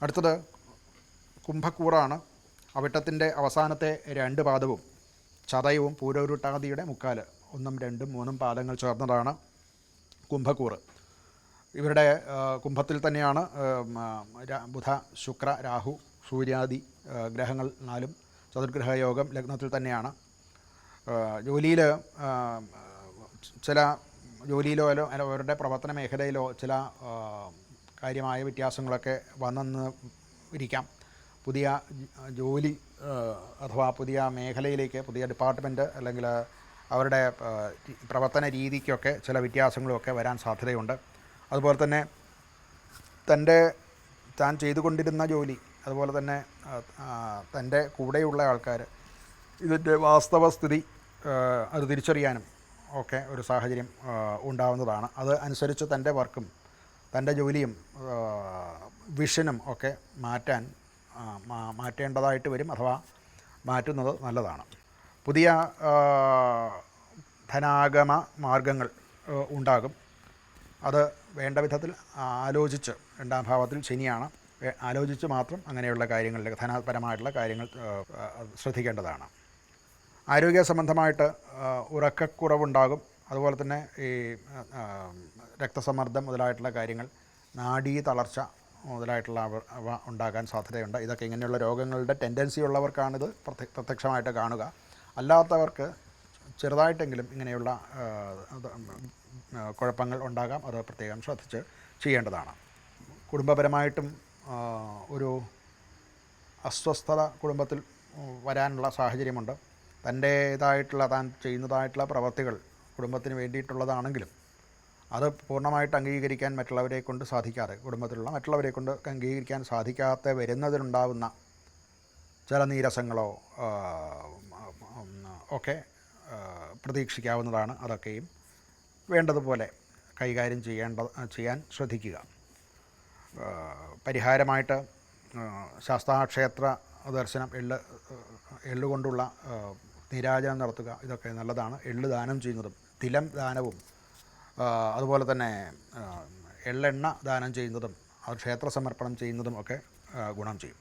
അടുത്തത് കുംഭക്കൂറാണ്. അവിട്ടത്തിൻ്റെ അവസാനത്തെ 2 പാദവും ചതയവും പൂരോരുട്ടാതിയുടെ മുക്കാൽ 1, 2, 3 പാദങ്ങൾ ചേർന്നതാണ് കുംഭക്കൂറ്. ഇവരുടെ കുംഭത്തിൽ തന്നെയാണ് ബുധ, ശുക്ര, രാഹു, സൂര്യാദി ഗ്രഹങ്ങൾ 4 ചതുർഗ്രഹ യോഗം ലഗ്നത്തിൽ തന്നെയാണ്. ജോലിയിൽ ചില ജോലിയിലോ അവരുടെ പ്രവർത്തന മേഖലയിലോ ചില കാര്യമായ വ്യത്യാസങ്ങളൊക്കെ വന്നെന്ന് ഇരിക്കാം. പുതിയ ജോലി അഥവാ പുതിയ മേഖലയിലേക്ക്, പുതിയ ഡിപ്പാർട്ട്മെൻറ്റ് അല്ലെങ്കിൽ അവരുടെ പ്രവർത്തന രീതിക്കൊക്കെ ചില വ്യത്യാസങ്ങളുമൊക്കെ വരാൻ സാധ്യതയുണ്ട്. അതുപോലെ തന്നെ താൻ ചെയ്തുകൊണ്ടിരുന്ന ജോലി, അതുപോലെ തന്നെ തൻ്റെ കൂടെയുള്ള ആൾക്കാർ ഇതിൻ്റെ വാസ്തവസ്ഥിതി അത് തിരിച്ചറിയാനും ഒക്കെ ഒരു സാഹചര്യം ഉണ്ടാവുന്നതാണ്. അത് അനുസരിച്ച് തൻ്റെ വർക്കും തൻ്റെ ജോലിയും വിഷനും ഒക്കെ മാറ്റേണ്ടതായിട്ട് വരും, അഥവാ മാറ്റുന്നത് നല്ലതാണ്. പുതിയ ധനാഗമ മാർഗങ്ങൾ ഉണ്ടാകും. അത് വേണ്ട വിധത്തിൽ ആലോചിച്ച്, 2ാം ഭാവത്തിൽ ശനിയാണ്, ആലോചിച്ച് മാത്രം അങ്ങനെയുള്ള കാര്യങ്ങളിൽ ധനപരമായിട്ടുള്ള കാര്യങ്ങൾ ശ്രദ്ധിക്കേണ്ടതാണ്. ആരോഗ്യ സംബന്ധമായിട്ട് ഉറക്കക്കുറവുണ്ടാകും. അതുപോലെ തന്നെ ഈ രക്തസമ്മർദ്ദം മുതലായിട്ടുള്ള കാര്യങ്ങൾ, നാഡീ തളർച്ച മുതലായിട്ടുള്ള അവ ഉണ്ടാകാൻ സാധ്യതയുണ്ട്. ഇതൊക്കെ ഇങ്ങനെയുള്ള രോഗങ്ങളുടെ ടെൻഡൻസി ഉള്ളവർക്കാണിത് പ്രത്യക്ഷമായിട്ട് കാണുക. അല്ലാത്തവർക്ക് ചെറുതായിട്ടെങ്കിലും ഇങ്ങനെയുള്ള കുഴപ്പങ്ങൾ ഉണ്ടാകാം. അത് പ്രത്യേകം ശ്രദ്ധിച്ച് ചെയ്യേണ്ടതാണ്. കുടുംബപരമായിട്ടും ഒരു അസ്വസ്ഥത കുടുംബത്തിൽ വരാനുള്ള സാഹചര്യമുണ്ട്. താൻ ചെയ്യുന്നതായിട്ടുള്ള പ്രവർത്തികൾ കുടുംബത്തിന് വേണ്ടിയിട്ടുള്ളതാണെങ്കിലും അത് പൂർണ്ണമായിട്ട് അംഗീകരിക്കാൻ മറ്റുള്ളവരെ കൊണ്ട് സാധിക്കാതെ, കുടുംബത്തിലുള്ള മറ്റുള്ളവരെ കൊണ്ട് അംഗീകരിക്കാൻ സാധിക്കാതെ വരുന്നതിനുണ്ടാവുന്ന ചില നീരസങ്ങളോ ഒക്കെ പ്രതീക്ഷിക്കാവുന്നതാണ്. അതൊക്കെയും വേണ്ടതുപോലെ കൈകാര്യം ചെയ്യാൻ ശ്രദ്ധിക്കുക. പരിഹാരമായിട്ട് ശാസ്താക്ഷേത്ര ദർശനം, എള്ളുകൊണ്ടുള്ള നീരാജനം നടത്തുക, ഇതൊക്കെ നല്ലതാണ്. എള്ള് ദാനം ചെയ്യുന്നതും തിലം ദാനവും അതുപോലെ തന്നെ എള്ളെണ്ണ ദാനം ചെയ്യുന്നതും അത് ക്ഷേത്ര സമർപ്പണം ചെയ്യുന്നതും ഒക്കെ ഗുണം ചെയ്യും.